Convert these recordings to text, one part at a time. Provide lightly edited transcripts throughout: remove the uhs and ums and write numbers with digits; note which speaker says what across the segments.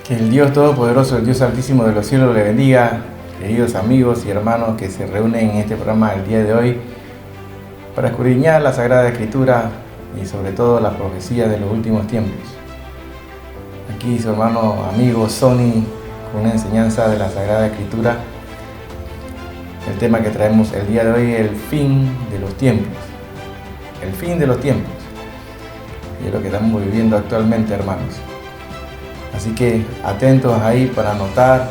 Speaker 1: Que el Dios Todopoderoso, el Dios Altísimo de los cielos le bendiga, queridos amigos y hermanos que se reúnen en este programa el día de hoy para escudriñar la Sagrada Escritura y sobre todo la profecía de los últimos tiempos. Aquí su hermano amigo Sony con una enseñanza de la Sagrada Escritura. El tema que traemos el día de hoy es el fin de los tiempos. El fin de los tiempos. Y es lo que estamos viviendo actualmente, hermanos. Así que atentos ahí para anotar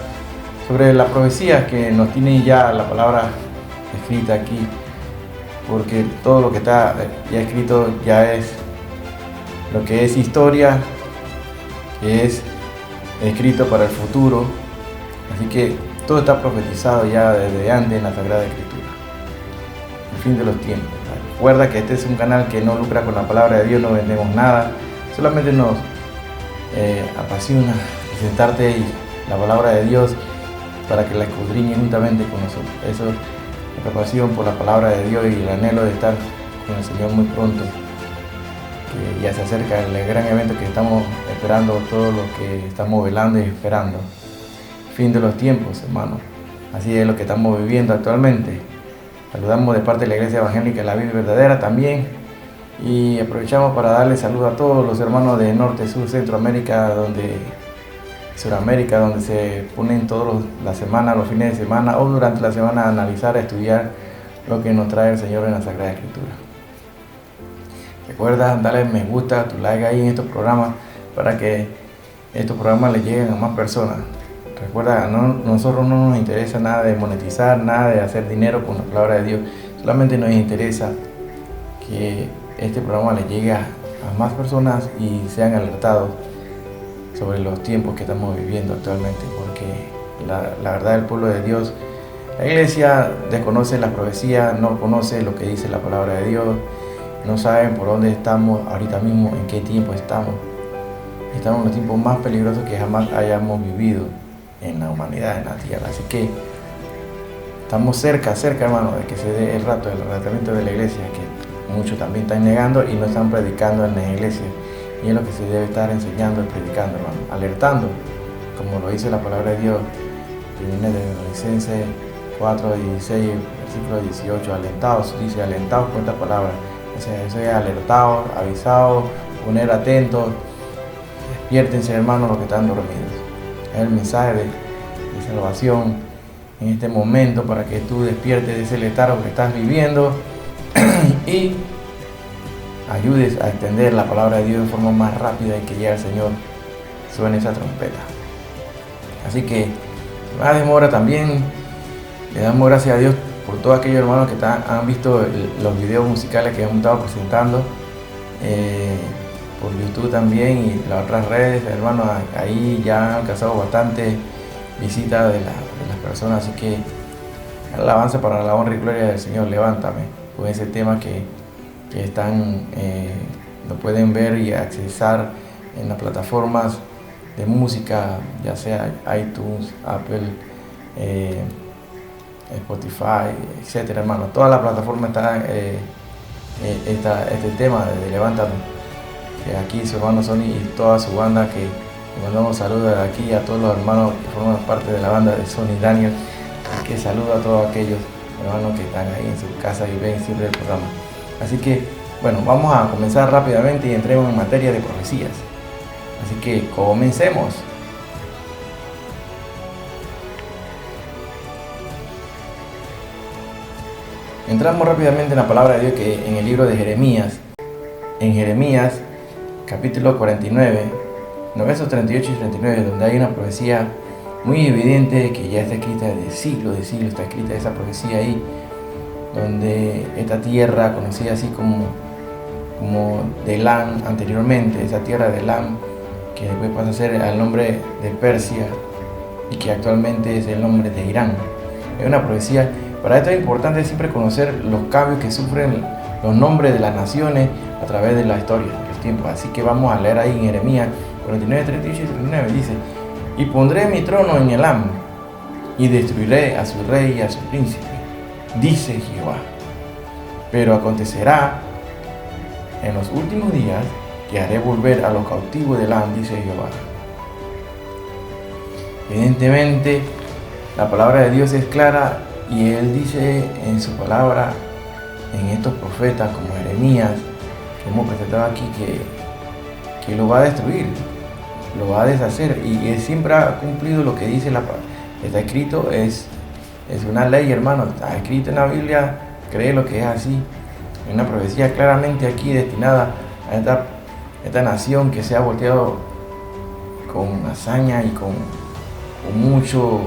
Speaker 1: sobre la profecía que nos tiene ya la palabra escrita aquí, porque todo lo que está ya escrito ya es lo que es historia, que es escrito para el futuro. Así que todo está profetizado ya desde antes en la Sagrada Escritura. El fin de los tiempos. Recuerda que este es un canal que no lucra con la palabra de Dios, no vendemos nada, solamente nos apasiona presentarte la palabra de Dios para que la escudriñes juntamente con nosotros. Eso es nuestra pasión por la palabra de Dios y el anhelo de estar con el Señor muy pronto, que ya se acerca el gran evento que estamos esperando, todos los que estamos velando y esperando. Fin de los tiempos, hermanos. Así es lo que estamos viviendo actualmente. Saludamos de parte de la Iglesia Evangélica de la Biblia Verdadera también. Y aprovechamos para darle saludo a todos los hermanos de Norte, Sur, Centroamérica, Suramérica, donde se ponen todas las semanas, los fines de semana o durante la semana a analizar, a estudiar lo que nos trae el Señor en la Sagrada Escritura. Recuerda darle me gusta, tu like ahí en estos programas para que estos programas le lleguen a más personas. Recuerda, nosotros no nos interesa nada de monetizar, nada de hacer dinero con la palabra de Dios, solamente nos interesa que este programa le llegue a más personas y sean alertados sobre los tiempos que estamos viviendo actualmente, porque la verdad, el pueblo de Dios, la iglesia desconoce la profecía, no conoce lo que dice la palabra de Dios, no saben por dónde estamos ahorita mismo, en qué tiempo estamos. Estamos en los tiempos más peligrosos que jamás hayamos vivido en la humanidad, en la tierra. Así que estamos cerca, hermano, de que se dé el rato del arrebatamiento de la iglesia, que muchos también están negando y no están predicando en la iglesia. Y es lo que se debe estar enseñando y predicando, hermano. Alertando, como lo dice la palabra de Dios, que viene de Filipenses 4:16, versículo 18. Alentados, dice, alentados con esta palabra. O sea, eso es alertados, avisados, poner atentos. Despiértense, hermanos, los que están dormidos. Es el mensaje de salvación en este momento para que tú despiertes de ese letargo que estás viviendo y ayudes a extender la palabra de Dios de forma más rápida y que llegue al Señor, suene esa trompeta. Así que, más demora también, le damos gracias a Dios por todos aquellos hermanos que han visto los videos musicales que hemos estado presentando por YouTube también y las otras redes, hermanos. Ahí ya han alcanzado bastante visitas de las personas, así que alabanza para la honra y gloria del Señor. Levántame con ese tema que están, lo pueden ver y accesar en las plataformas de música, ya sea iTunes, Apple, Spotify, etcétera, hermano. Todas las plataformas están este tema de Levántame, que aquí su hermano Sony y toda su banda, que le mandamos saludos de aquí a todos los hermanos que forman parte de la banda de Sony Daniel, que saluda a todos aquellos hermanos que están ahí en su casa y ven siempre el programa. Así que, bueno, vamos a comenzar rápidamente y entremos en materia de profecías. Así que comencemos. Entramos rápidamente en la palabra de Dios, que en el libro de Jeremías, en Jeremías capítulo 49, los versos 38 y 39, donde hay una profecía muy evidente que ya está escrita de siglos, está escrita esa profecía ahí, donde esta tierra conocida así como Elam anteriormente, esa tierra de Elam, que después pasa a ser el nombre de Persia y que actualmente es el nombre de Irán. Es una profecía. Para esto es importante siempre conocer los cambios que sufren los nombres de las naciones a través de la historia, de los tiempos. Así que vamos a leer ahí en Jeremías 49, 38 y 39, dice: y pondré mi trono en Elam, y destruiré a su rey y a su príncipe, dice Jehová. Pero acontecerá en los últimos días que haré volver a los cautivos de Elam, dice Jehová. Evidentemente, la palabra de Dios es clara y Él dice en su palabra, en estos profetas como Jeremías, que hemos presentado aquí, que lo va a destruir, lo va a deshacer, y Él siempre ha cumplido lo que dice la palabra. Está escrito, es una ley, hermano, está escrito en la Biblia, cree lo que es así. Hay una profecía claramente aquí destinada a esta nación que se ha volteado con hazaña y con mucho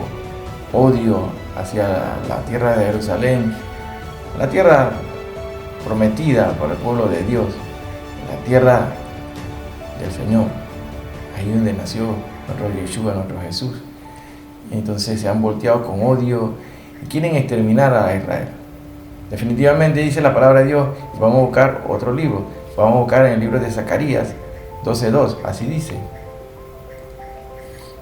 Speaker 1: odio hacia la tierra de Jerusalén, la tierra prometida por el pueblo de Dios, la tierra del Señor, ahí donde nació nuestro Yeshua, nuestro Jesús. Entonces se han volteado con odio y quieren exterminar a Israel. Definitivamente dice la palabra de Dios, y vamos a buscar otro libro, vamos a buscar en el libro de Zacarías 12:2, así dice.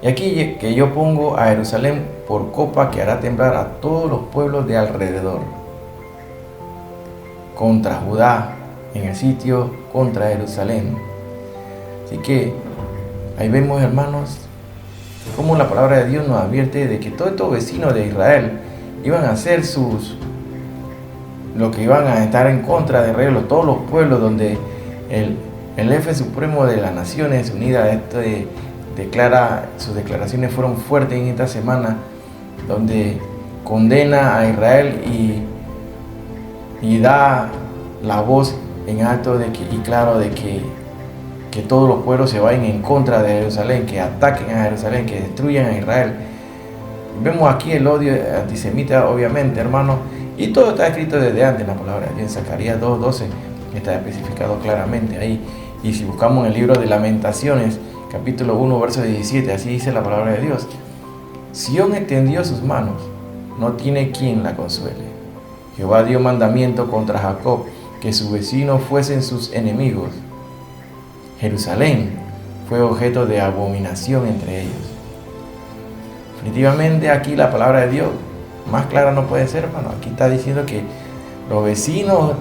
Speaker 1: Y aquí que yo pongo a Jerusalén por copa que hará temblar a todos los pueblos de alrededor, contra Judá, en el sitio contra Jerusalén. Así que ahí vemos, hermanos, cómo la palabra de Dios nos advierte de que todos estos vecinos de Israel iban a hacer lo que iban a estar en contra de Israel, todos los pueblos donde el jefe supremo de las Naciones Unidas declara, sus declaraciones fueron fuertes en esta semana, donde condena a Israel y da la voz en alto y claro de que todos los pueblos se vayan en contra de Jerusalén, que ataquen a Jerusalén, que destruyan a Israel. Vemos aquí el odio antisemita, obviamente, hermano, y todo está escrito desde antes en la palabra de Dios. En Zacarías 2:12 está especificado claramente ahí. Y si buscamos en el libro de Lamentaciones, capítulo 1, verso 17, así dice la palabra de Dios: Sión extendió sus manos, no tiene quien la consuele. Jehová dio mandamiento contra Jacob, que sus vecinos fuesen sus enemigos. Jerusalén fue objeto de abominación entre ellos. Definitivamente aquí la palabra de Dios más clara no puede ser, hermano. Aquí está diciendo que los vecinos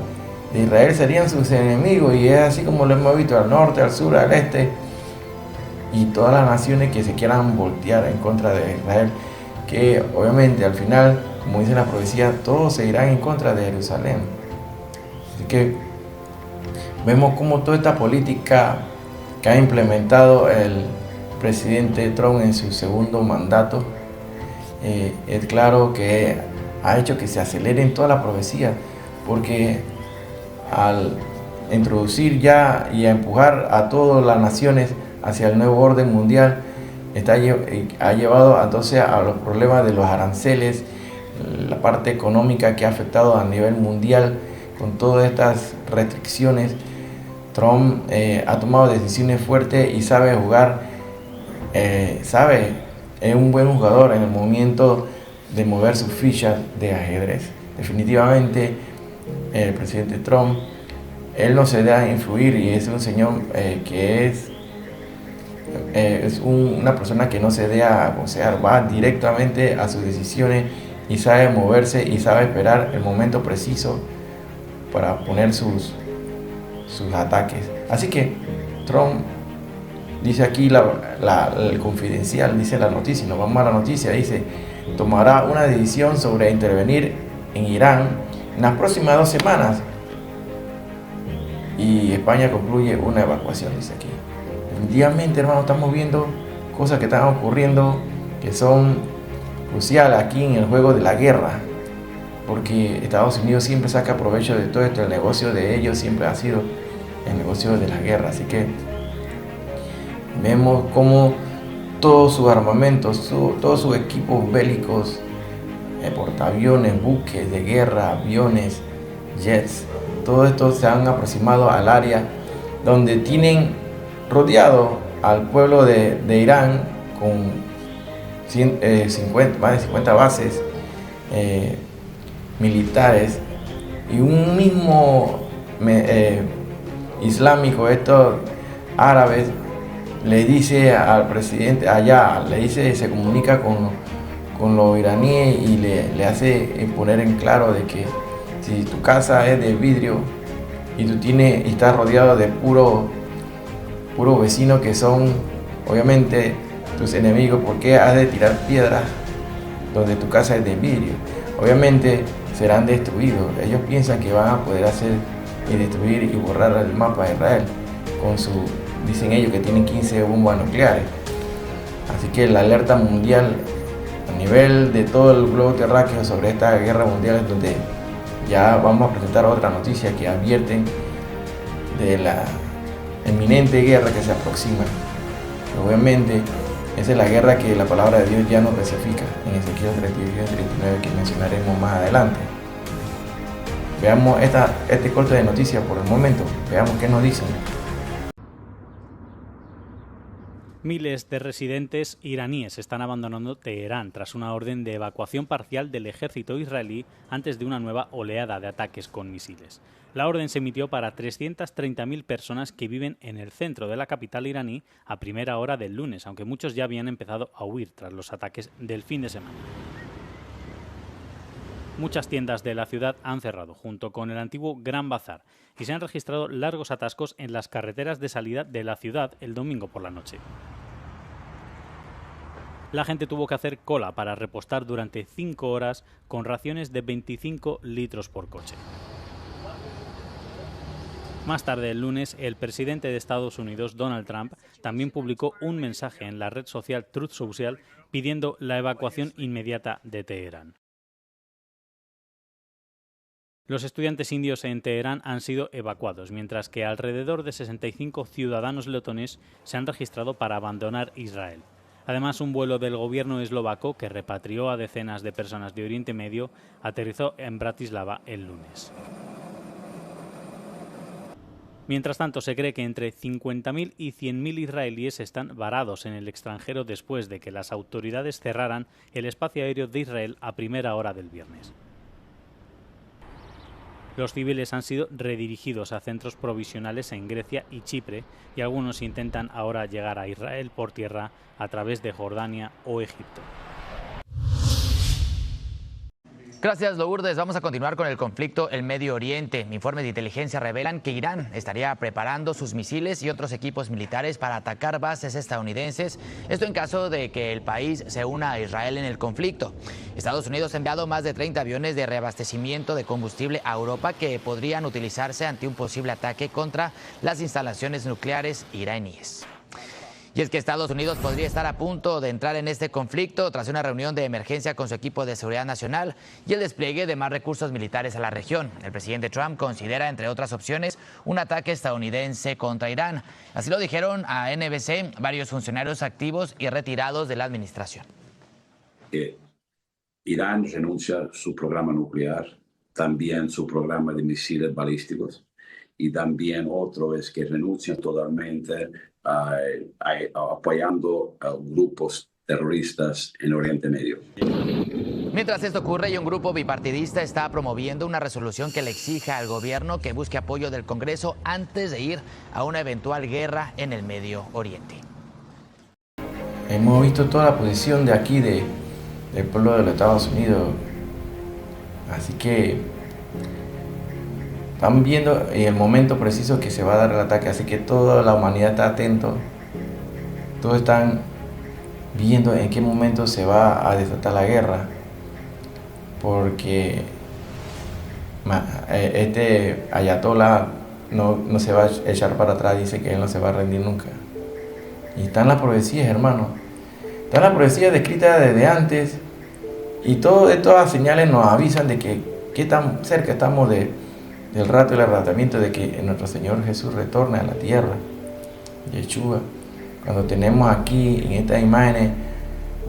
Speaker 1: de Israel serían sus enemigos, y es así como lo hemos visto al norte, al sur, al este, y todas las naciones que se quieran voltear en contra de Israel, que obviamente al final, como dice la profecía, todos se irán en contra de Jerusalén. Así que vemos cómo toda esta política que ha implementado el presidente Trump en su segundo mandato, es claro que ha hecho que se aceleren toda la profecía, porque al introducir ya y a empujar a todas las naciones hacia el nuevo orden mundial, ha llevado entonces a los problemas de los aranceles, la parte económica que ha afectado a nivel mundial con todas estas restricciones. Trump ha tomado decisiones fuertes y sabe jugar, es un buen jugador en el momento de mover sus fichas de ajedrez. Definitivamente el presidente Trump, él no se deja influir, y es un señor que es una persona que no se deja aconsejar, va directamente a sus decisiones y sabe moverse y sabe esperar el momento preciso para poner sus ataques. Así que Trump dice aquí el confidencial, dice la noticia, nos vamos a la noticia, dice: tomará una decisión sobre intervenir en Irán en las próximas 2 semanas, y España concluye una evacuación, dice aquí. Definitivamente, hermano, estamos viendo cosas que están ocurriendo que son cruciales aquí en el juego de la guerra, porque Estados Unidos siempre saca provecho de todo esto. El negocio de ellos siempre ha sido el negocio de la guerra. Así que vemos cómo todos sus armamentos, todos sus equipos bélicos, portaaviones, buques de guerra, aviones, jets, todo esto se han aproximado al área donde tienen rodeado al pueblo de Irán con más de 50 bases militares, y un mismo islámico, estos árabes, le dice al presidente allá, se comunica con los iraníes y le hace poner en claro de que si tu casa es de vidrio y y estás rodeado de puros vecinos que son obviamente tus enemigos, ¿por qué has de tirar piedras donde tu casa es de vidrio? Obviamente serán destruidos. Ellos piensan que van a poder hacer y destruir y borrar el mapa de Israel con su, dicen ellos que tienen 15 bombas nucleares. Así que la alerta mundial a nivel de todo el globo terráqueo sobre esta guerra mundial es donde ya vamos a presentar otra noticia que advierten de la inminente guerra que se aproxima. Obviamente esa es la guerra que la palabra de Dios ya nos especifica en Ezequiel 32 y 39 que mencionaremos más adelante. Veamos este corte de noticias por el momento, veamos qué nos dicen.
Speaker 2: Miles de residentes iraníes están abandonando Teherán tras una orden de evacuación parcial del ejército israelí antes de una nueva oleada de ataques con misiles. La orden se emitió para 330.000 personas que viven en el centro de la capital iraní a primera hora del lunes, aunque muchos ya habían empezado a huir tras los ataques del fin de semana. Muchas tiendas de la ciudad han cerrado, junto con el antiguo Gran Bazar, y se han registrado largos atascos en las carreteras de salida de la ciudad el domingo por la noche. La gente tuvo que hacer cola para repostar durante 5 horas con raciones de 25 litros por coche. Más tarde, el lunes, el presidente de Estados Unidos, Donald Trump, también publicó un mensaje en la red social Truth Social pidiendo la evacuación inmediata de Teherán. Los estudiantes indios en Teherán han sido evacuados, mientras que alrededor de 65 ciudadanos letones se han registrado para abandonar Israel. Además, un vuelo del gobierno eslovaco que repatrió a decenas de personas de Oriente Medio aterrizó en Bratislava el lunes. Mientras tanto, se cree que entre 50.000 y 100.000 israelíes están varados en el extranjero después de que las autoridades cerraran el espacio aéreo de Israel a primera hora del viernes. Los civiles han sido redirigidos a centros provisionales en Grecia y Chipre y algunos intentan ahora llegar a Israel por tierra a través de Jordania o Egipto.
Speaker 3: Gracias, Lourdes. Vamos a continuar con el conflicto en Medio Oriente. Informes de inteligencia revelan que Irán estaría preparando sus misiles y otros equipos militares para atacar bases estadounidenses, esto en caso de que el país se una a Israel en el conflicto. Estados Unidos ha enviado más de 30 aviones de reabastecimiento de combustible a Europa que podrían utilizarse ante un posible ataque contra las instalaciones nucleares iraníes. Y es que Estados Unidos podría estar a punto de entrar en este conflicto tras una reunión de emergencia con su equipo de seguridad nacional y el despliegue de más recursos militares a la región. El presidente Trump considera, entre otras opciones, un ataque estadounidense contra Irán. Así lo dijeron a NBC varios funcionarios activos y retirados de la administración.
Speaker 4: Irán renuncia a su programa nuclear, también su programa de misiles balísticos, y también otro es que renuncia totalmente apoyando a grupos terroristas en Oriente Medio.
Speaker 3: Mientras esto ocurre, y un grupo bipartidista está promoviendo una resolución que le exija al gobierno que busque apoyo del Congreso antes de ir a una eventual guerra en el Medio Oriente.
Speaker 1: Hemos visto toda la posición de aquí del pueblo de los Estados Unidos, así que están viendo en el momento preciso que se va a dar el ataque, así que toda la humanidad está atento, todos están viendo en qué momento se va a desatar la guerra, porque este ayatolá no se va a echar para atrás, dice que él no se va a rendir nunca. Y están las profecías, hermano, están las profecías descritas desde antes, y todas las señales nos avisan de que qué tan cerca estamos del rato y el arrebatamiento, de que nuestro Señor Jesús retorne a la tierra, Yeshua. Cuando tenemos aquí en estas imágenes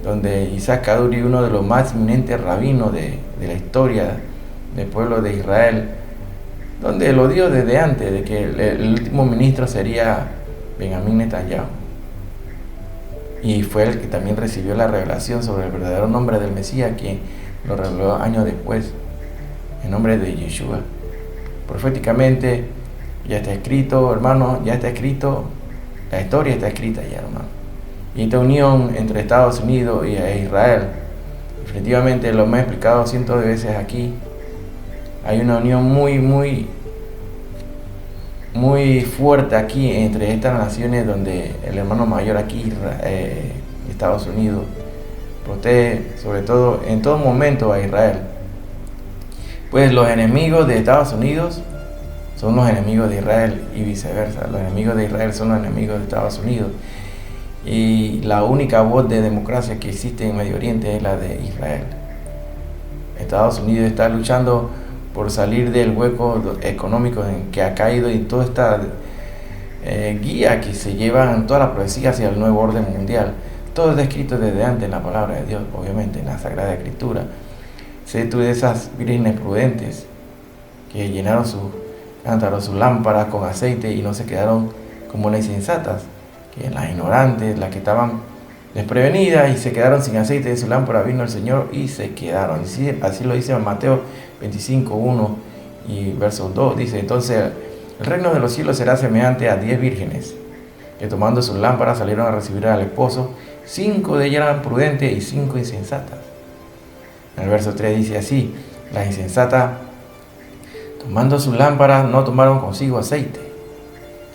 Speaker 1: donde Isaac Kaduri, uno de los más eminentes rabinos de la historia del pueblo de Israel, donde lo dio desde antes de que el último ministro sería Benjamín Netanyahu, y fue el que también recibió la revelación sobre el verdadero nombre del Mesías, quien lo reveló años después, el nombre de Yeshua. Proféticamente ya está escrito, hermano, ya está escrito, la historia está escrita ya, hermano. Y esta unión entre Estados Unidos y Israel, definitivamente lo hemos explicado cientos de veces aquí, hay una unión muy fuerte aquí entre estas naciones, donde el hermano mayor aquí, Estados Unidos protege sobre todo en todo momento a Israel. Pues los enemigos de Estados Unidos son los enemigos de Israel y viceversa. Los enemigos de Israel son los enemigos de Estados Unidos. Y la única voz de democracia que existe en Medio Oriente es la de Israel. Estados Unidos está luchando por salir del hueco económico en que ha caído y toda esta guía que se llevan todas las profecías hacia el nuevo orden mundial. Todo está escrito desde antes en la palabra de Dios, obviamente en la Sagrada Escritura. Sé tú de esas vírgenes prudentes que llenaron sus lámparas con aceite y no se quedaron como las insensatas, que las ignorantes, las que estaban desprevenidas y se quedaron sin aceite de su lámpara, vino el Señor y se quedaron. Así lo dice en Mateo 25:1 y verso 2. Dice, entonces el reino de los cielos será semejante a 10 vírgenes, que tomando sus lámparas salieron a recibir al esposo. 5 de ellas eran prudentes y 5 insensatas. En el verso 3 dice así, las insensatas, tomando sus lámparas, no tomaron consigo aceite.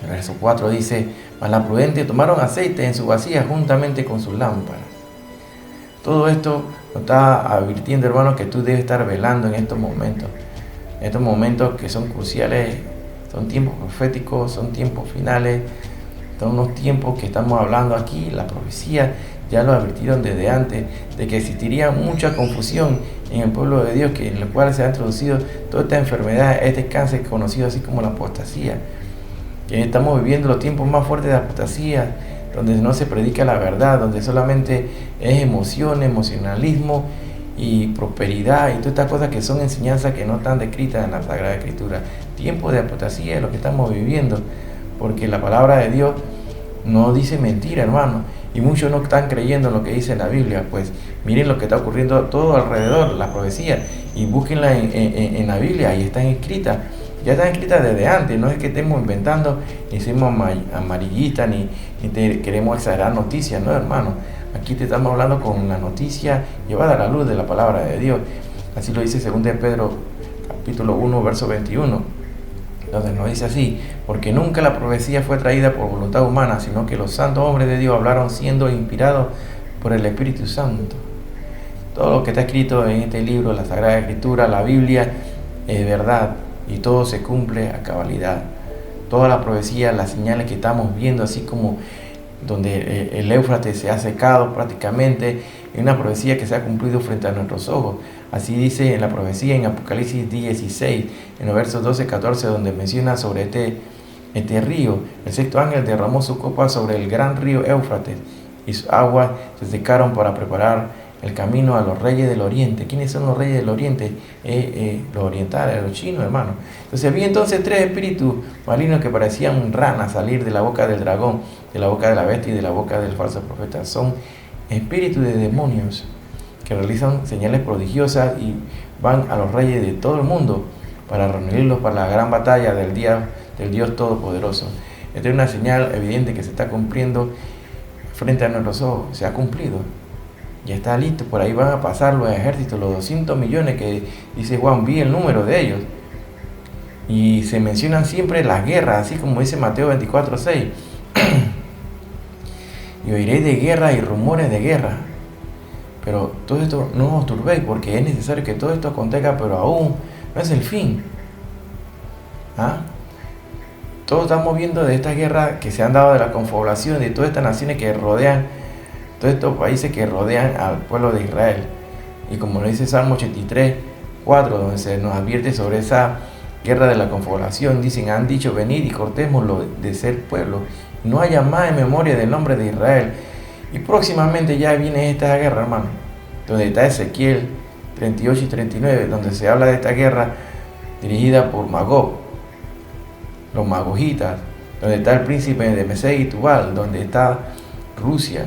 Speaker 1: El verso 4 dice, mas las prudentes tomaron aceite en su vasija juntamente con sus lámparas. Todo esto nos está advirtiendo, hermanos, que tú debes estar velando en estos momentos que son cruciales, son tiempos proféticos, son tiempos finales, son unos tiempos que estamos hablando aquí. La profecía ya lo advirtieron desde antes, de que existiría mucha confusión en el pueblo de Dios, en el cual se ha introducido toda esta enfermedad, este cáncer conocido así como la apostasía. Que estamos viviendo los tiempos más fuertes de apostasía, donde no se predica la verdad, donde solamente es emoción, emocionalismo y prosperidad y todas estas cosas que son enseñanzas que no están descritas en la Sagrada Escritura. Tiempo de apostasía es lo que estamos viviendo, porque la palabra de Dios no dice mentira, hermano, y muchos no están creyendo en lo que dice la Biblia. Pues miren lo que está ocurriendo todo alrededor, la profecía, y búsquenla en la Biblia, ahí están escritas. Ya están escritas desde antes, no es que estemos inventando, ni somos amarillistas, ni queremos exagerar noticias, no, hermano. Aquí te estamos hablando con la noticia llevada a la luz de la palabra de Dios. Así lo dice 2 de Pedro, capítulo 1, verso 21, donde nos dice así, porque nunca la profecía fue traída por voluntad humana, sino que los santos hombres de Dios hablaron siendo inspirados por el Espíritu Santo. Todo lo que está escrito en este libro, la Sagrada Escritura, la Biblia, es verdad. Y todo se cumple a cabalidad. Toda la profecía, las señales que estamos viendo, así como donde el Éufrates se ha secado prácticamente, es una profecía que se ha cumplido frente a nuestros ojos. Así dice en la profecía en Apocalipsis 16, en los versos 12-14, donde menciona sobre este río. El sexto ángel derramó su copa sobre el gran río Éufrates y sus aguas se secaron para preparar el camino a los reyes del oriente. ¿Quiénes son los reyes del oriente? Los orientales, los chinos, hermano. Entonces vi entonces 3 espíritus malignos que parecían ranas salir de la boca del dragón, de la boca de la bestia y de la boca del falso profeta. Son espíritus de demonios que realizan señales prodigiosas y van a los reyes de todo el mundo para reunirlos para la gran batalla del día del Dios Todopoderoso. Esta es una señal evidente que se está cumpliendo frente a nuestros ojos. Se ha cumplido. Ya está listo, por ahí van a pasar los ejércitos, los 200 millones que dice Juan, vi el número de ellos. Y se mencionan siempre las guerras, así como dice Mateo 24:6. Y oiréis de guerra y rumores de guerra. Pero todo esto no os turbéis, porque es necesario que todo esto acontezca, pero aún no es el fin. Todos estamos viendo de estas guerras que se han dado, de la confabulación, de todas estas naciones que rodean, todos estos países que rodean al pueblo de Israel. Y como lo dice Salmo 83:4, donde se nos advierte sobre esa guerra de la confabulación, dicen, han dicho, venid y cortémoslo de ser pueblo, no haya más en memoria del nombre de Israel. Y próximamente ya viene esta guerra, hermano, donde está Ezequiel 38 y 39, donde se habla de esta guerra dirigida por Magog, los magogitas, donde está el príncipe de Mesec y Tubal, donde está Rusia,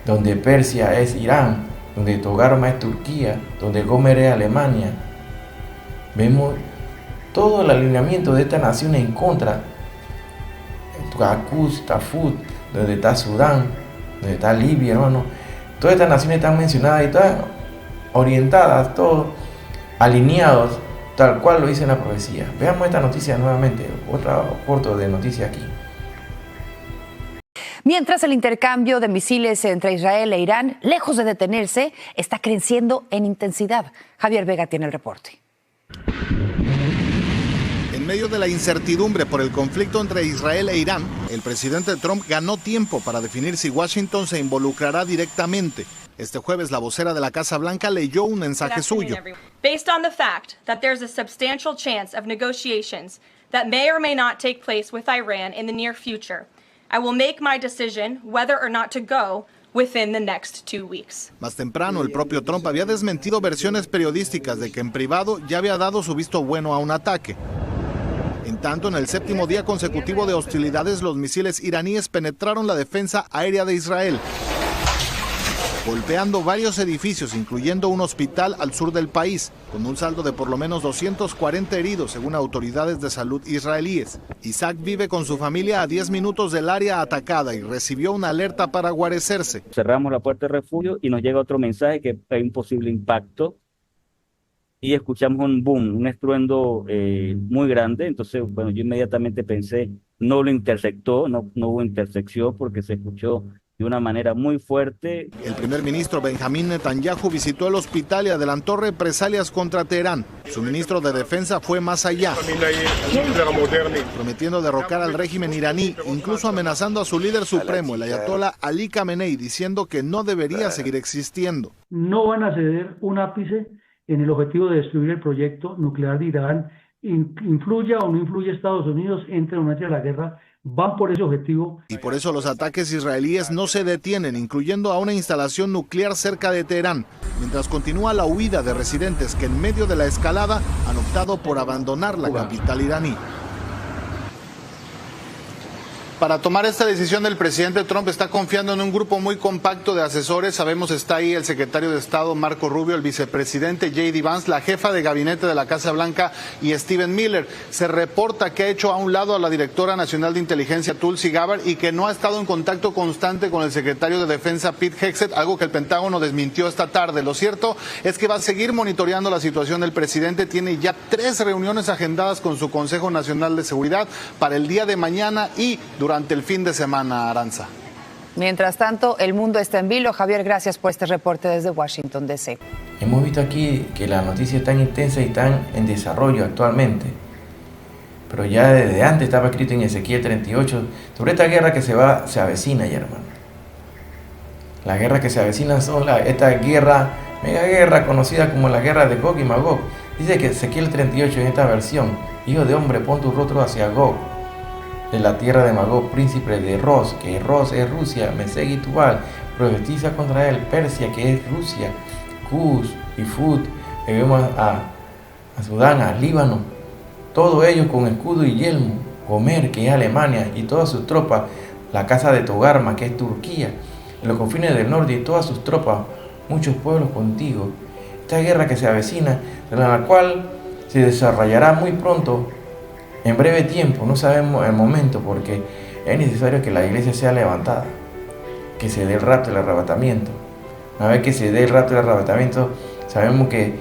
Speaker 1: donde Persia es Irán, donde Togarma es Turquía, donde Gomer es Alemania. Vemos todo el alineamiento de esta nación en contra. Tucacus, Tafut, donde está Sudán, donde está Libia, hermano. Todas estas naciones están mencionadas y todas orientadas, todos alineados, tal cual lo dice en la profecía. Veamos esta noticia nuevamente, otra corto de noticia aquí.
Speaker 5: Mientras el intercambio de misiles entre Israel e Irán, lejos de detenerse, está creciendo en intensidad. Javier Vega tiene el reporte.
Speaker 6: En medio de la incertidumbre por el conflicto entre Israel e Irán, el presidente Trump ganó tiempo para definir si Washington se involucrará directamente. Este jueves, la vocera de la Casa Blanca leyó un mensaje suyo.
Speaker 7: Based on the fact that there's a substantial chance of negotiations that may or may not take place with Iran in the near future, I will make my decision whether or not to go within the next 2 weeks.
Speaker 6: Más temprano, el propio Trump había desmentido versiones periodísticas de que en privado ya había dado su visto bueno a un ataque. En tanto, en el 7º día consecutivo de hostilidades, los misiles iraníes penetraron la defensa aérea de Israel, golpeando varios edificios, incluyendo un hospital al sur del país, con un saldo de por lo menos 240 heridos, según autoridades de salud israelíes. Isaac vive con su familia a 10 minutos del área atacada y recibió una alerta para guarecerse.
Speaker 8: Cerramos la puerta de refugio y nos llega otro mensaje que hay un posible impacto y escuchamos un boom, un estruendo muy grande. Entonces, bueno, yo inmediatamente pensé, no lo intersectó, no hubo intersección porque se escuchó de una manera muy fuerte.
Speaker 6: El primer ministro Benjamín Netanyahu visitó el hospital y adelantó represalias contra Teherán. Su ministro de Defensa fue más allá, prometiendo derrocar al régimen iraní, incluso amenazando a su líder supremo, el ayatollah Ali Khamenei, diciendo que no debería seguir existiendo.
Speaker 9: No van a ceder un ápice en el objetivo de destruir el proyecto nuclear de Irán, influya o no influya Estados Unidos, entre o no entre a la guerra, van por ese objetivo.
Speaker 6: Y por eso los ataques israelíes no se detienen, incluyendo a una instalación nuclear cerca de Teherán, mientras continúa la huida de residentes que en medio de la escalada han optado por abandonar la capital iraní. Para tomar esta decisión, el presidente Trump está confiando en un grupo muy compacto de asesores. Sabemos está ahí el secretario de Estado Marco Rubio, el vicepresidente J.D. Vance, la jefa de gabinete de la Casa Blanca y Stephen Miller. Se reporta que ha hecho a un lado a la directora nacional de inteligencia Tulsi Gabbard y que no ha estado en contacto constante con el secretario de Defensa Pete Hegseth, algo que el Pentágono desmintió esta tarde. Lo cierto es que va a seguir monitoreando la situación del presidente. Tiene ya 3 reuniones agendadas con su Consejo Nacional de Seguridad para el día de mañana y durante el fin de semana, Aranza.
Speaker 5: Mientras tanto, el mundo está en vilo. Javier, gracias por este reporte desde Washington, D.C.
Speaker 1: Hemos visto aquí que la noticia es tan intensa y tan en desarrollo actualmente, pero ya desde antes estaba escrito en Ezequiel 38 sobre esta guerra que se avecina ya, hermano. La guerra que se avecina son esta guerra, mega guerra conocida como la guerra de Gog y Magog. Dice que Ezequiel 38 en esta versión: hijo de hombre, pon tu rostro hacia Gog, de la tierra de Magog, príncipe de Ros, que Ros es Rusia, Meseg y Tubal, profetiza contra él, Persia, que es Rusia, Cus y Fut, vemos a Sudán, a Líbano, todos ellos con escudo y yelmo, Gomer, que es Alemania, y todas sus tropas, la casa de Togarma, que es Turquía, en los confines del norte y todas sus tropas, muchos pueblos contigo. Esta guerra que se avecina, en la cual se desarrollará muy pronto, en breve tiempo, no sabemos el momento, porque es necesario que la iglesia sea levantada, que se dé el rapto y el arrebatamiento. Una vez que se dé el rapto y el arrebatamiento, sabemos que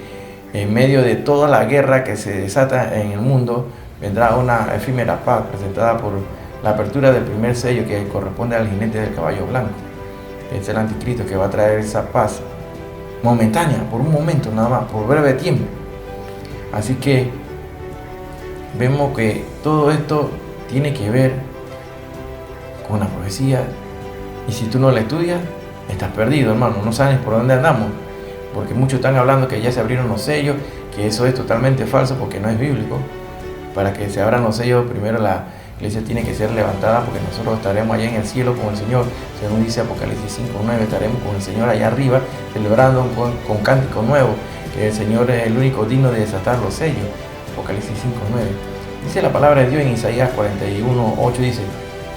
Speaker 1: en medio de toda la guerra que se desata en el mundo, vendrá una efímera paz presentada por la apertura del primer sello que corresponde al jinete del caballo blanco. Es el anticristo que va a traer esa paz momentánea, por un momento nada más, por breve tiempo. Así que vemos que todo esto tiene que ver con la profecía, y si tú no la estudias, estás perdido, hermano, no sabes por dónde andamos, porque muchos están hablando que ya se abrieron los sellos, que eso es totalmente falso porque no es bíblico. Para que se abran los sellos, primero la iglesia tiene que ser levantada, porque nosotros estaremos allá en el cielo con el Señor, según dice Apocalipsis 5:9, estaremos con el Señor allá arriba, celebrando con cántico nuevo, que el Señor es el único digno de desatar los sellos. Apocalipsis 5:9. Dice la palabra de Dios en Isaías 41:8, dice: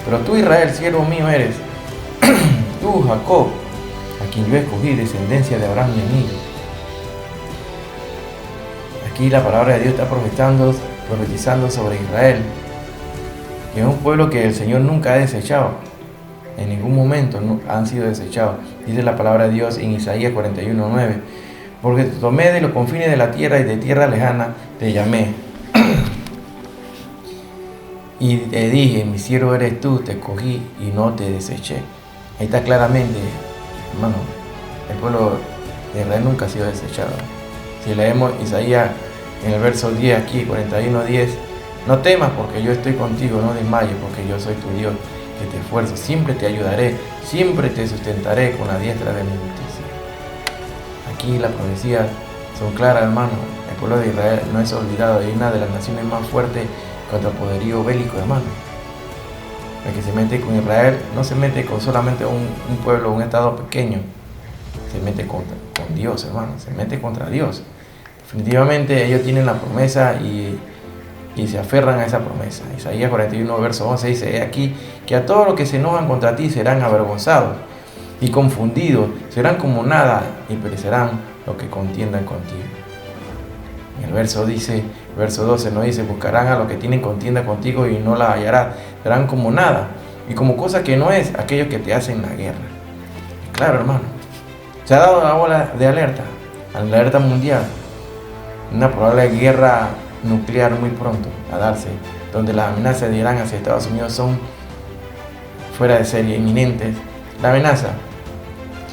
Speaker 1: pero tú, Israel, siervo mío eres, tú, Jacob, a quien yo escogí, descendencia de Abraham mi amigo. Aquí la palabra de Dios está profetizando sobre Israel, que es un pueblo que el Señor nunca ha desechado, en ningún momento han sido desechados. Dice la palabra de Dios en Isaías 41:9: porque te tomé de los confines de la tierra y de tierra lejana te llamé. Y te dije, mi siervo eres tú, te escogí y no te deseché. Ahí está claramente, hermano, el pueblo de Israel nunca ha sido desechado. Si leemos Isaías en el verso 10 aquí, 41:10, no temas porque yo estoy contigo, no desmayes porque yo soy tu Dios, que te esfuerzo, siempre te ayudaré, siempre te sustentaré con la diestra de mi justicia. Aquí las profecías son claras, hermano. El pueblo de Israel no es olvidado, es una de las naciones más fuertes contra el poderío bélico, hermano. El que se mete con Israel no se mete con solamente un pueblo, un estado pequeño, se mete con Dios, hermano, se mete contra Dios. Definitivamente ellos tienen la promesa y se aferran a esa promesa. Isaías 41, verso 11 dice, he aquí que a todos los que se enojan contra ti serán avergonzados y confundidos, serán como nada y perecerán los que contiendan contigo. En el verso 12 nos dice, buscarán a los que tienen contienda contigo y no la hallarán, serán como nada y como cosa que no es aquellos que te hacen la guerra. Claro, hermano, se ha dado la ola de alerta mundial, una probable guerra nuclear muy pronto a darse, donde las amenazas de Irán hacia Estados Unidos son fuera de serie, inminentes. La amenaza,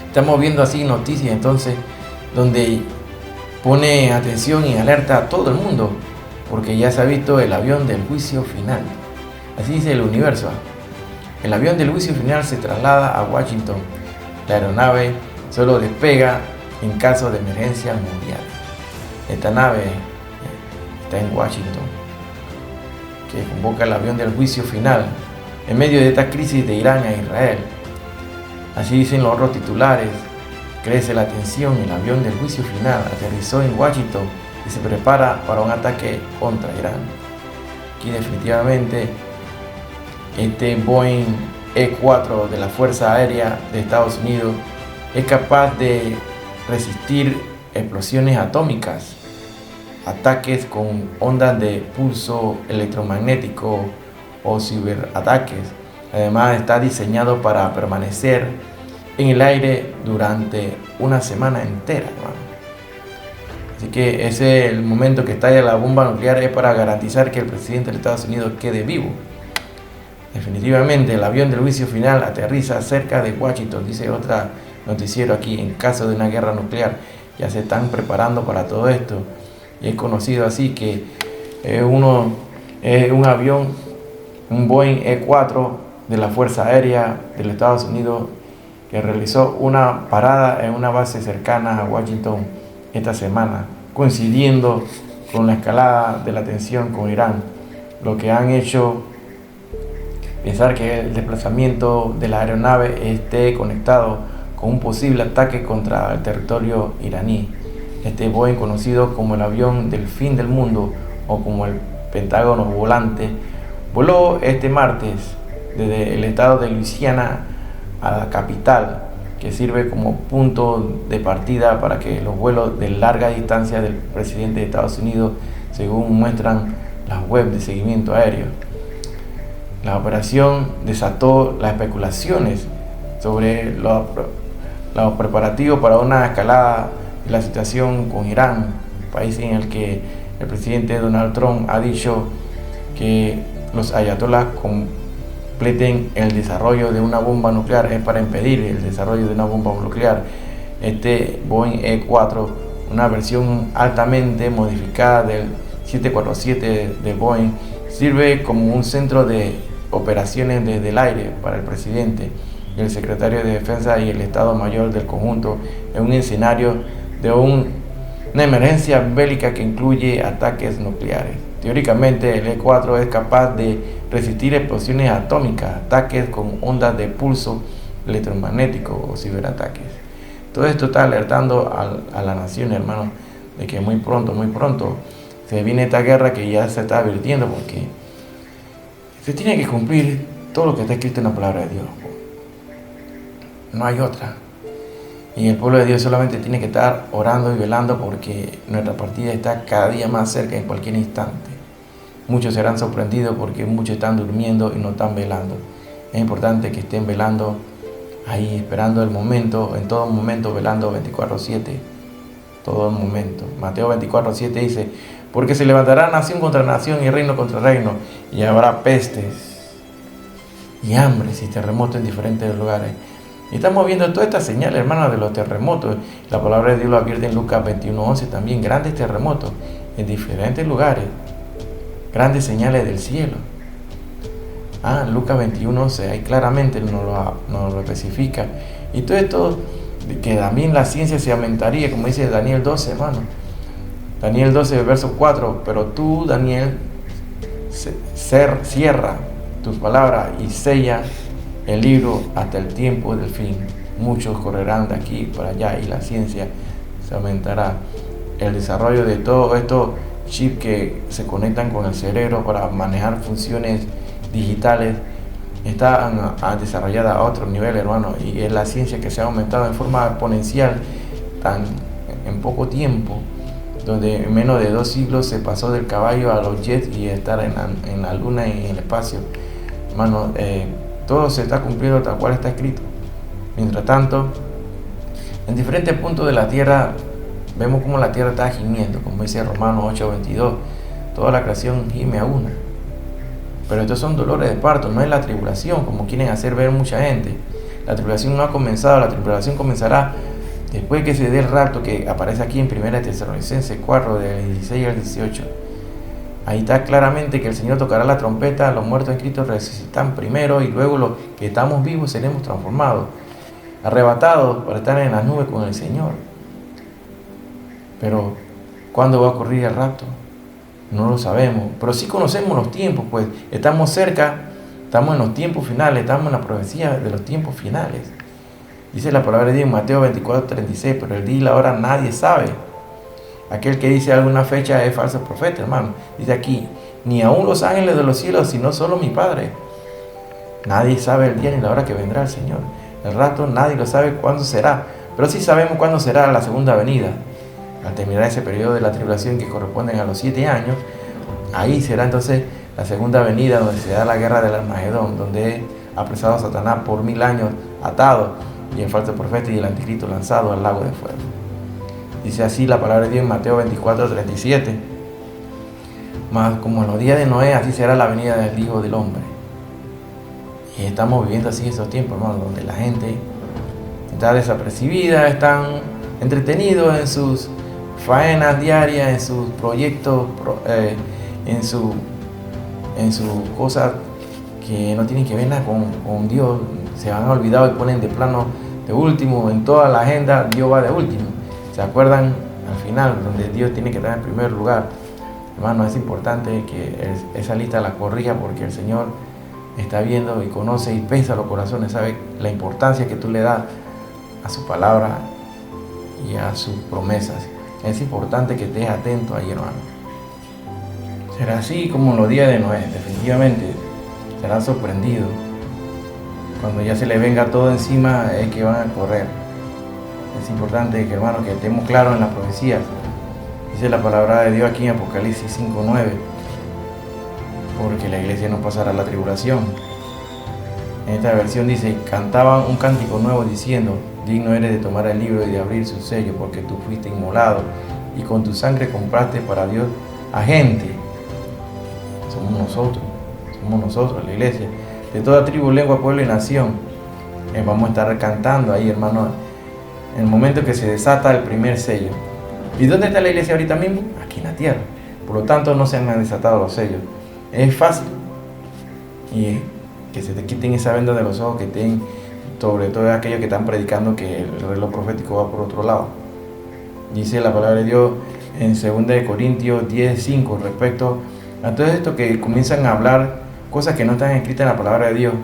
Speaker 1: estamos viendo así noticias entonces donde pone atención y alerta a todo el mundo, porque ya se ha visto el avión del juicio final. Así dice el Universo. El avión del juicio final se traslada a Washington. La aeronave solo despega en caso de emergencia mundial. Esta nave está en Washington, que convoca el avión del juicio final en medio de esta crisis de Irán a Israel. Así dicen los otros titulares. Crece la tensión, el avión del juicio final aterrizó en Washington y se prepara para un ataque contra Irán. Aquí definitivamente este Boeing E-4 de la Fuerza Aérea de Estados Unidos es capaz de resistir explosiones atómicas, ataques con ondas de pulso electromagnético o ciberataques. Además está diseñado para permanecer en el aire durante una semana entera, hermano. Así que ese es el momento que estalla la bomba nuclear, es para garantizar que el presidente de Estados Unidos quede vivo. Definitivamente el avión del juicio final aterriza cerca de Washington, dice otra noticiero aquí, en caso de una guerra nuclear. Ya se están preparando para todo esto. Y es conocido así que es un avión, un Boeing E-4 de la Fuerza Aérea de los Estados Unidos, que realizó una parada en una base cercana a Washington esta semana, coincidiendo con la escalada de la tensión con Irán, lo que han hecho pensar que el desplazamiento de la aeronave esté conectado con un posible ataque contra el territorio iraní. Este Boeing, conocido como el avión del fin del mundo o como el Pentágono volante, voló este martes desde el estado de Luisiana a la capital, que sirve como punto de partida para que los vuelos de larga distancia del presidente de Estados Unidos, según muestran las webs de seguimiento aéreo. La operación desató las especulaciones sobre los preparativos para una escalada de la situación con Irán, país en el que el presidente Donald Trump ha dicho que los ayatolás completen el desarrollo de una bomba nuclear, es para impedir el desarrollo de una bomba nuclear. Este Boeing E-4, una versión altamente modificada del 747 de Boeing, sirve como un centro de operaciones desde el aire para el presidente y el secretario de Defensa y el Estado Mayor del conjunto en un escenario de una emergencia bélica que incluye ataques nucleares. Teóricamente, el E-4 es capaz de resistir explosiones atómicas, ataques con ondas de pulso electromagnético o ciberataques. Todo esto está alertando a la nación, hermano, de que muy pronto se viene esta guerra que ya se está advirtiendo, porque se tiene que cumplir todo lo que está escrito en la palabra de Dios. No hay otra. Y el pueblo de Dios solamente tiene que estar orando y velando, porque nuestra partida está cada día más cerca, en cualquier instante. Muchos serán sorprendidos porque muchos están durmiendo y no están velando. Es importante que estén velando ahí, esperando el momento, en todo momento, velando 24/7. todo el momento. Mateo 24:7 dice, porque se levantará nación contra nación y reino contra reino, y habrá pestes y hambres y terremotos en diferentes lugares. Y estamos viendo todas estas señales, hermanos, de los terremotos. La palabra de Dios lo advierte en Lucas 21:11 también, grandes terremotos en diferentes lugares, grandes señales del cielo. Lucas 21:11, ahí claramente nos lo especifica. Y todo esto, que también la ciencia se aumentaría, como dice Daniel 12, hermano. Daniel 12, verso 4, pero tú, Daniel, cierra tus palabras y sella el libro hasta el tiempo del fin. Muchos correrán de aquí para allá y la ciencia se aumentará. El desarrollo de todos estos chips que se conectan con el cerebro para manejar funciones digitales está desarrollada a otro nivel, hermano, y es la ciencia que se ha aumentado en forma exponencial en poco tiempo, donde en menos de 2 siglos se pasó del caballo a los jets y estar en la luna y en el espacio. Hermano, todo se está cumpliendo tal cual está escrito. Mientras tanto, en diferentes puntos de la tierra vemos como la tierra está gimiendo, como dice Romanos 8:22, toda la creación gime a una. Pero estos son dolores de parto, no es la tribulación, como quieren hacer ver mucha gente. La tribulación no ha comenzado, la tribulación comenzará después que se dé el rapto, que aparece aquí en 1 Tesalonicenses 4, del 16 al 18. Ahí está claramente que el Señor tocará la trompeta, los muertos en Cristo resucitan primero y luego los que estamos vivos seremos transformados, arrebatados para estar en las nubes con el Señor. Pero, ¿cuándo va a ocurrir el rapto? No lo sabemos, pero sí conocemos los tiempos, pues estamos cerca, estamos en los tiempos finales, estamos en la profecía de los tiempos finales. Dice la palabra de Dios en Mateo 24:36, pero el día y la hora nadie sabe. Aquel que dice alguna fecha es falso profeta, hermano. Dice aquí, ni aun los ángeles de los cielos, sino solo mi Padre. Nadie sabe el día ni la hora que vendrá el Señor. El rapto nadie lo sabe cuándo será, pero sí sabemos cuándo será la segunda venida. Al terminar ese periodo de la tribulación que corresponde a los 7 años, ahí será entonces la segunda venida, donde se da la guerra del Armagedón, donde es apresado a Satanás por 1000 años atado, y el falso profeta y el anticristo lanzado al lago de fuego. Dice así la palabra de Dios en Mateo 24:37. Mas como en los días de Noé, así será la venida del Hijo del Hombre. Y estamos viviendo así esos tiempos, hermano, donde la gente está desapercibida, están entretenidos en sus faenas diarias, en sus proyectos, en sus cosas que no tienen que ver nada con Dios. Se han olvidado y ponen de plano de último. En toda la agenda Dios va de último. ¿Se acuerdan al final donde Dios tiene que estar en primer lugar? Hermano, es importante que esa lista la corrija, porque el Señor está viendo y conoce y pesa los corazones, sabe la importancia que tú le das a su palabra y a sus promesas. Es importante que estés atento ahí, hermano. Será así como en los días de Noé, definitivamente serán sorprendidos. Cuando ya se le venga todo encima, es que van a correr. Es importante que, hermano, que estemos claros en las profecías. Dice la palabra de Dios aquí en Apocalipsis 5:9, porque la iglesia no pasará la tribulación. En esta versión dice, cantaban un cántico nuevo diciendo, digno eres de tomar el libro y de abrir su sello, porque tú fuiste inmolado y con tu sangre compraste para Dios a gente. Somos nosotros, la iglesia, de toda tribu, lengua, pueblo y nación. Vamos a estar cantando ahí, hermano, en el momento que se desata el primer sello. ¿Y dónde está la iglesia ahorita mismo? Aquí en la tierra. Por lo tanto, no se han desatado los sellos. Es fácil. Y que se te quiten esa venda de los ojos que tienen, sobre todo aquellos que están predicando que el reloj profético va por otro lado. Dice la palabra de Dios en 2 Corintios 10:5 respecto a todo esto, que comienzan a hablar cosas que no están escritas en la palabra de Dios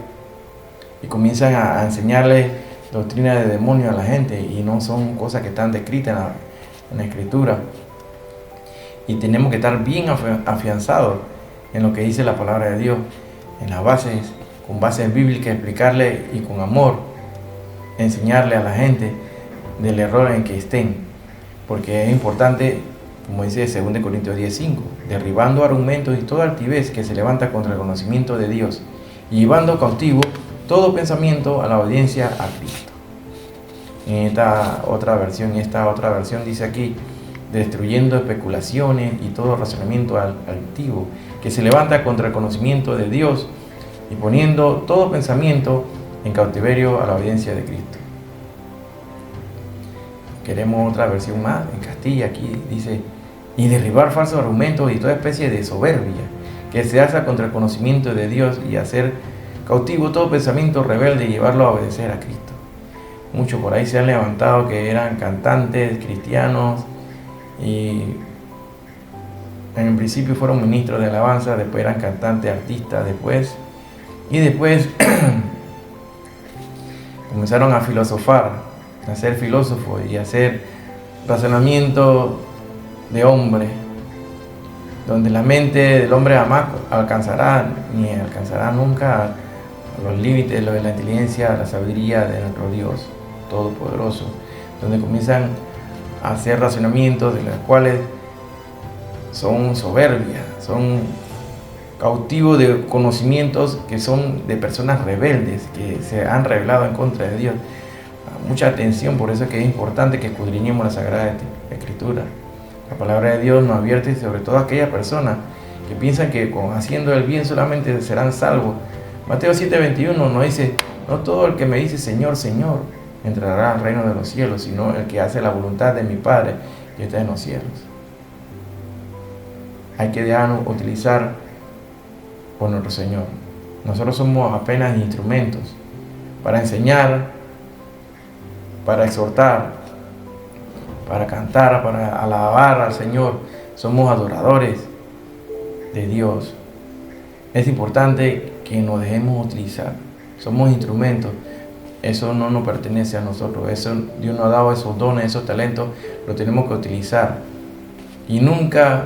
Speaker 1: y comienzan a enseñarle doctrina de demonios a la gente, y no son cosas que están descritas en la escritura. Y tenemos que estar bien afianzados en lo que dice la palabra de Dios, en las bases, con bases bíblicas, explicarle y con amor enseñarle a la gente del error en que estén, porque es importante, como dice 2 Corintios 10:5, derribando argumentos y toda altivez que se levanta contra el conocimiento de Dios, y llevando cautivo todo pensamiento a la obediencia a Cristo. En esta otra versión dice aquí, destruyendo especulaciones y todo razonamiento altivo que se levanta contra el conocimiento de Dios y poniendo todo pensamiento en cautiverio a la obediencia de Cristo. Queremos otra versión más, en Castilla, aquí dice, y derribar falsos argumentos y toda especie de soberbia que se alza contra el conocimiento de Dios y hacer cautivo todo pensamiento rebelde y llevarlo a obedecer a Cristo. Muchos por ahí se han levantado que eran cantantes cristianos y en principio fueron ministros de alabanza, después eran cantantes, artistas, después comenzaron a filosofar, a ser filósofos y a hacer razonamiento de hombre, donde la mente del hombre jamás alcanzará nunca los límites de la inteligencia, la sabiduría de nuestro Dios Todopoderoso, donde comienzan a hacer razonamientos de los cuales son soberbias, son cautivos de conocimientos que son de personas rebeldes, que se han rebelado en contra de Dios. Mucha atención, por eso es que es importante que escudriñemos la Sagrada Escritura. La palabra de Dios nos advierte sobre todo a aquellas personas que piensan que haciendo el bien solamente serán salvos. Mateo 7:21 nos dice, no todo el que me dice Señor, Señor, entrará al reino de los cielos, sino el que hace la voluntad de mi Padre que está en los cielos. Hay que dejarnos utilizar por nuestro Señor. Nosotros somos apenas instrumentos para enseñar, para exhortar, para cantar, para alabar al Señor. Somos adoradores de Dios. Es importante que nos dejemos utilizar. Somos instrumentos. Eso no nos pertenece a nosotros. Eso, Dios nos ha dado esos dones, esos talentos, los tenemos que utilizar. Y nunca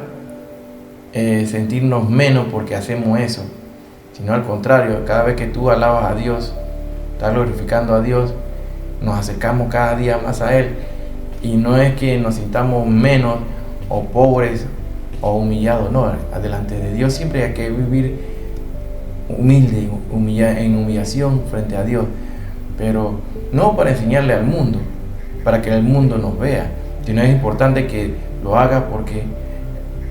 Speaker 1: sentirnos menos porque hacemos eso, sino al contrario, cada vez que tú alabas a Dios, estás glorificando a Dios, nos acercamos cada día más a Él, y no es que nos sintamos menos o pobres o humillados, no, delante de Dios siempre hay que vivir humilde, en humillación frente a Dios, pero no para enseñarle al mundo, para que el mundo nos vea, sino es importante que lo haga porque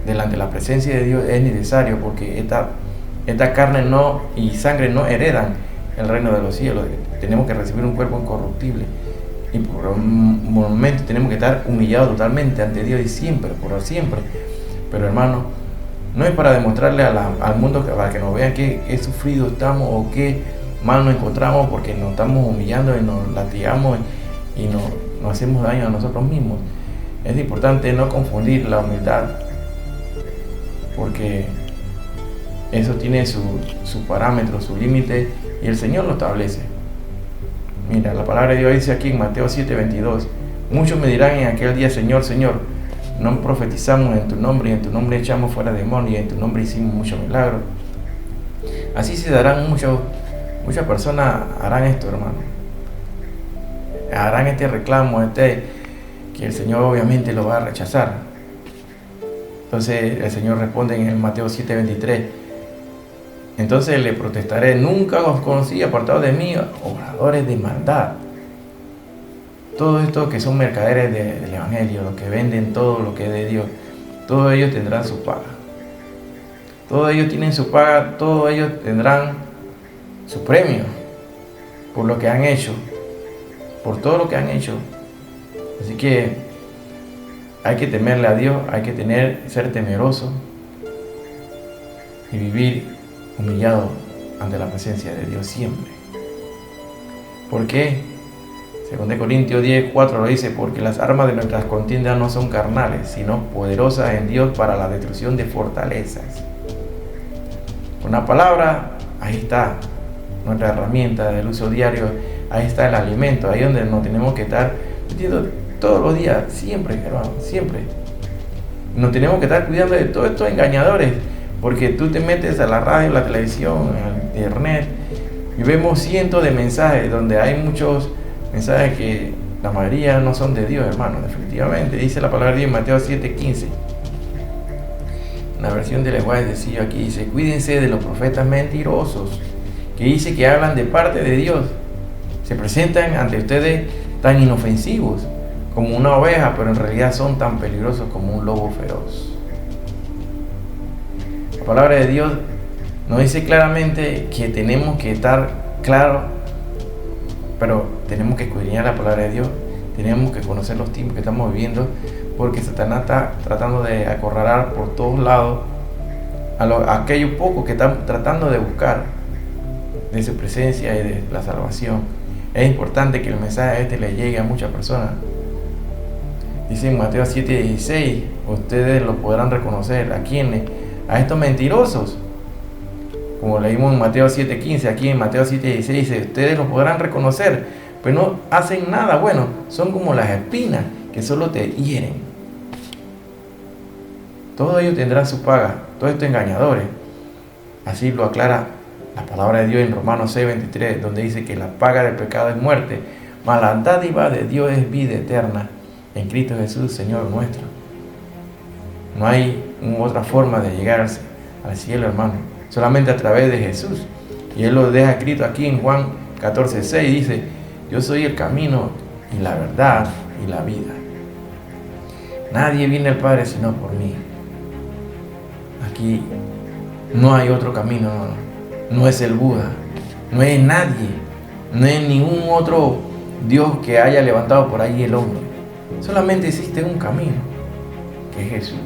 Speaker 1: delante de la presencia de Dios es necesario, porque esta carne y sangre no heredan el reino de los cielos. Tenemos que recibir un cuerpo incorruptible y por un momento tenemos que estar humillados totalmente ante Dios y siempre, por siempre. Pero hermano, no es para demostrarle al mundo, para que nos vean qué sufrido estamos o qué mal nos encontramos porque nos estamos humillando y nos latigamos y nos hacemos daño a nosotros mismos. Es importante no confundir la humildad, porque eso tiene su parámetro, su límite, y el Señor lo establece. Mira, la palabra de Dios dice aquí en Mateo 7:22, muchos me dirán en aquel día, Señor, Señor, no profetizamos en tu nombre, y en tu nombre echamos fuera demonios, y en tu nombre hicimos muchos milagros. Así se darán muchas personas harán esto, hermano. Harán este reclamo, que el Señor obviamente lo va a rechazar. Entonces el Señor responde en el Mateo 7:23, entonces le protestaré, nunca os conocí, apartados de mí, obradores de maldad. Todos estos que son mercaderes del Evangelio, los que venden todo lo que es de Dios, todos ellos tendrán su paga. Todos ellos tienen su paga, todos ellos tendrán su premio por lo que han hecho, por todo lo que han hecho. Así que hay que temerle a Dios, hay que ser temeroso y vivir humillado ante la presencia de Dios siempre. ¿Por qué? 2 Corintios 10:4 lo dice, porque las armas de nuestras contiendas no son carnales, sino poderosas en Dios para la destrucción de fortalezas. Con la palabra, ahí está nuestra herramienta del uso diario, ahí está el alimento, ahí donde nos tenemos que estar metiendo todos los días, siempre, hermano, siempre. Nos tenemos que estar cuidando de todos estos engañadores, porque tú te metes a la radio, la televisión, al internet, y vemos cientos de mensajes donde hay muchos mensajes que la mayoría no son de Dios, hermano, definitivamente. Dice la palabra de Dios en Mateo 7:15. Una versión de lenguaje sencillo aquí dice, cuídense de los profetas mentirosos, que dice que hablan de parte de Dios. Se presentan ante ustedes tan inofensivos como una oveja, pero en realidad son tan peligrosos como un lobo feroz. La palabra de Dios nos dice claramente que tenemos que estar claros, pero tenemos que escudriñar la palabra de Dios, tenemos que conocer los tiempos que estamos viviendo, porque Satanás está tratando de acorralar por todos lados a aquellos pocos que están tratando de buscar de su presencia y de la salvación. Es importante que el mensaje le llegue a muchas personas. Dice en Mateo 7:16, ustedes lo podrán reconocer. ¿A quiénes? A estos mentirosos. Como leímos en Mateo 7:15, aquí en Mateo 7:16 dice, ustedes lo podrán reconocer, pero no hacen nada bueno. Son como las espinas que solo te hieren. Todos ellos tendrán su paga, todos estos engañadores. Así lo aclara la palabra de Dios en Romanos 6:23, donde dice que la paga del pecado es muerte, mas la dádiva de Dios es vida eterna en Cristo Jesús, Señor nuestro. No hay otra forma de llegar al cielo, hermano, solamente a través de Jesús. Y Él lo deja escrito aquí en Juan 14:6, dice, yo soy el camino y la verdad y la vida. Nadie viene al Padre sino por mí. Aquí no hay otro camino, no es el Buda, no es nadie, no es ningún otro Dios que haya levantado por ahí el hombre. Solamente existe un camino, que es Jesús.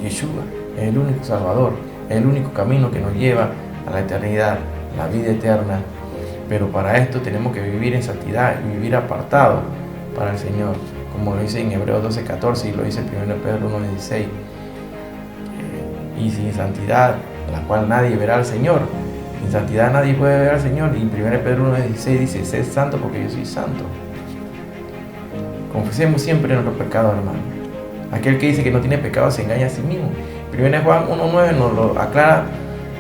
Speaker 1: Yeshua es el único Salvador, es el único camino que nos lleva a la eternidad, la vida eterna. Pero para esto tenemos que vivir en santidad y vivir apartado para el Señor, como lo dice en Hebreos 12:14 y lo dice en 1 Pedro 1:16. Y sin santidad, la cual nadie verá al Señor. Sin santidad nadie puede ver al Señor. Y en 1 Pedro 1:16 dice, sed santo porque yo soy santo. Confesemos siempre nuestros pecados, hermano. Aquel que dice que no tiene pecado se engaña a sí mismo. 1 Juan 1:9 nos lo aclara,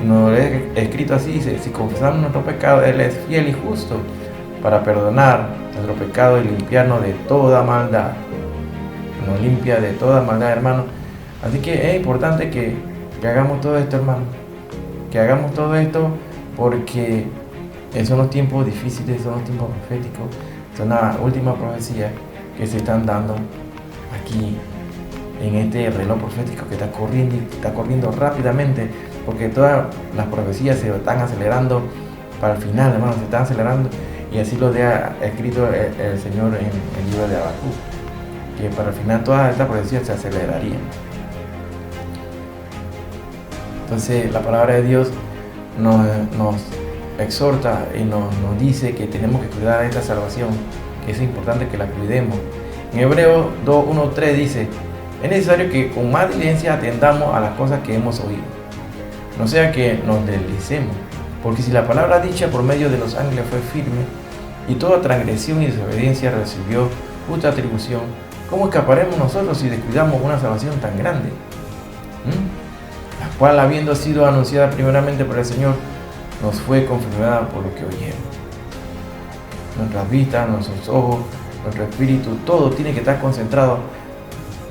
Speaker 1: nos lo he escrito así, dice, si confesamos nuestro pecado, Él es fiel y justo para perdonar nuestro pecado y limpiarnos de toda maldad. Nos limpia de toda maldad, hermano. Así que es importante que hagamos todo esto, hermano. Que hagamos todo esto porque son los tiempos difíciles, son los tiempos proféticos, son las últimas profecías que se están dando aquí en este reloj profético que está corriendo rápidamente, porque todas las profecías se están acelerando para el final, hermano, se están acelerando, y así lo deja escrito el Señor en el libro de Habacuc, que para el final todas estas profecías se acelerarían. Entonces la palabra de Dios nos exhorta y nos dice que tenemos que cuidar de esta salvación, que es importante que la cuidemos. En Hebreos 2:1-3 dice, es necesario que con más diligencia atendamos a las cosas que hemos oído, no sea que nos deslicemos, porque si la palabra dicha por medio de los ángeles fue firme, y toda transgresión y desobediencia recibió justa atribución, ¿cómo escaparemos nosotros si descuidamos una salvación tan grande? La cual, habiendo sido anunciada primeramente por el Señor, nos fue confirmada por lo que oyeron. Nuestras vistas, nuestros ojos, nuestro espíritu, todo tiene que estar concentrado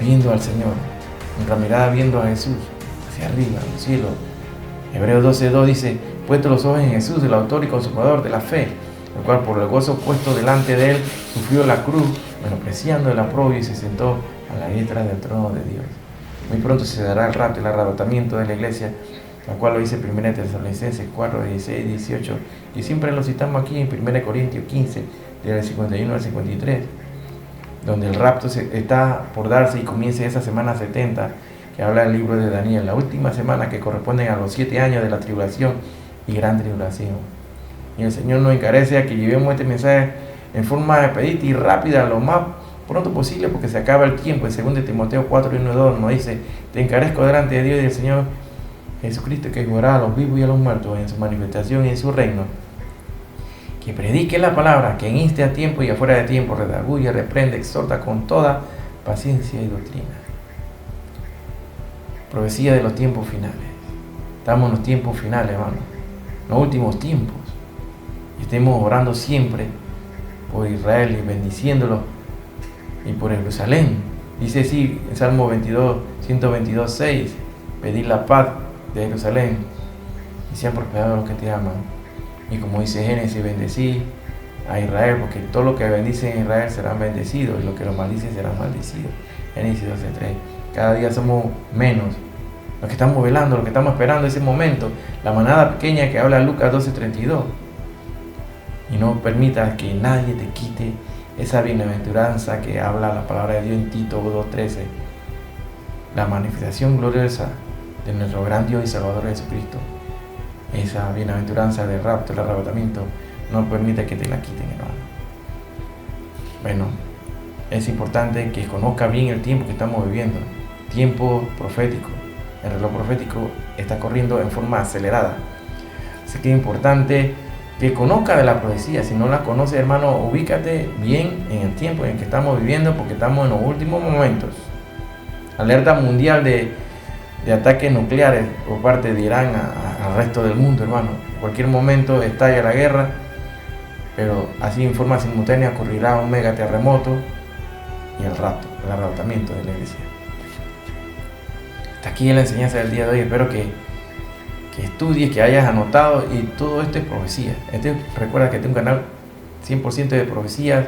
Speaker 1: viendo al Señor. Nuestra mirada viendo a Jesús, hacia arriba, al cielo. Hebreos 12:2 dice, puesto los ojos en Jesús, el autor y consumador de la fe, el cual por el gozo puesto delante de él, sufrió la cruz, menospreciando el oprobio, y se sentó a la diestra del trono de Dios. Muy pronto se dará el rapto, el arrebatamiento de la iglesia, la cual lo dice 1 Tesalonicenses 4:16-18, y siempre lo citamos aquí en 1 Corintios 15, del 51 al 53, donde el rapto está por darse y comienza esa semana 70, que habla el libro de Daniel, la última semana que corresponde a los 7 años de la tribulación y gran tribulación. Y el Señor nos encarece a que llevemos este mensaje en forma expedita y rápida, lo más pronto posible, porque se acaba el tiempo. En 2 Timoteo 4:1-2 nos dice, te encarezco delante de Dios y del Señor Jesucristo, que juzgará a los vivos y a los muertos en su manifestación y en su reino, que predique la palabra, que inste a tiempo y afuera de tiempo, redarguye, reprende, exhorta con toda paciencia y doctrina. Profecía de los tiempos finales. Estamos en los tiempos finales, hermano, los últimos tiempos. Estemos orando siempre por Israel y bendiciéndolo, y por Jerusalén. Dice así en Salmo 122:6, pedir la paz de Jerusalén, y sean prosperados los que te aman. Y como dice Génesis, bendecí a Israel, porque todo lo que bendice en Israel será bendecido y lo que lo maldice será maldecido. Génesis 12:3. Cada día somos menos los que estamos velando, los que estamos esperando ese momento, la manada pequeña que habla Lucas 12:32. Y no permitas que nadie te quite esa bienaventuranza que habla la palabra de Dios en Tito 2:13. La manifestación gloriosa de nuestro gran Dios y Salvador Jesucristo. Esa bienaventuranza del rapto, el arrebatamiento, no permite que te la quiten, hermano. Bueno, es importante que conozca bien el tiempo que estamos viviendo. Tiempo profético. El reloj profético está corriendo en forma acelerada. Así que es importante que conozca de la profecía. Si no la conoce, hermano, ubícate bien en el tiempo en el que estamos viviendo, porque estamos en los últimos momentos. Alerta mundial de ataques nucleares por parte de Irán al resto del mundo, hermano. En cualquier momento estalla la guerra, pero así en forma simultánea ocurrirá un megaterremoto y el arrebatamiento de la iglesia. Hasta aquí la enseñanza del día de hoy. Espero que estudies, que hayas anotado, y todo esto es profecía. Recuerda que tengo un canal 100% de profecías.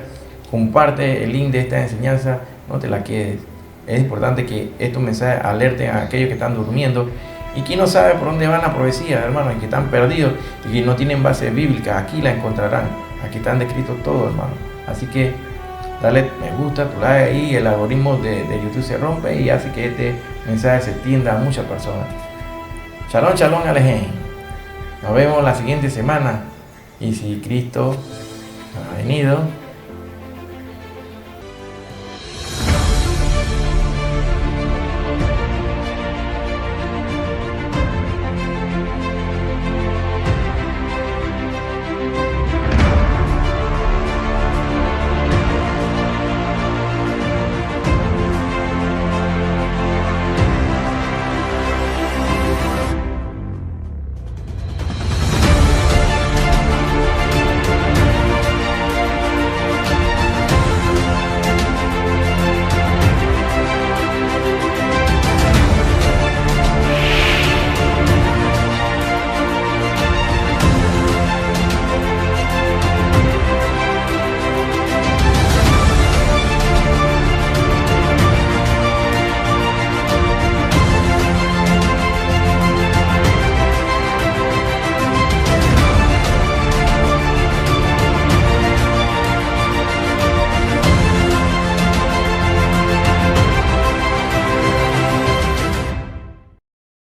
Speaker 1: Comparte el link de esta enseñanza, no te la quedes. Es importante que estos mensajes alerten a aquellos que están durmiendo y que no saben por dónde van las profecías, hermano, y que están perdidos y que no tienen base bíblica. Aquí la encontrarán. Aquí están descritos todo, hermano. Así que dale me gusta, tu like ahí, el algoritmo de YouTube se rompe y hace que este mensaje se extienda a muchas personas. Shalom, shalom, alejen. Nos vemos la siguiente semana. Y si Cristo ha venido,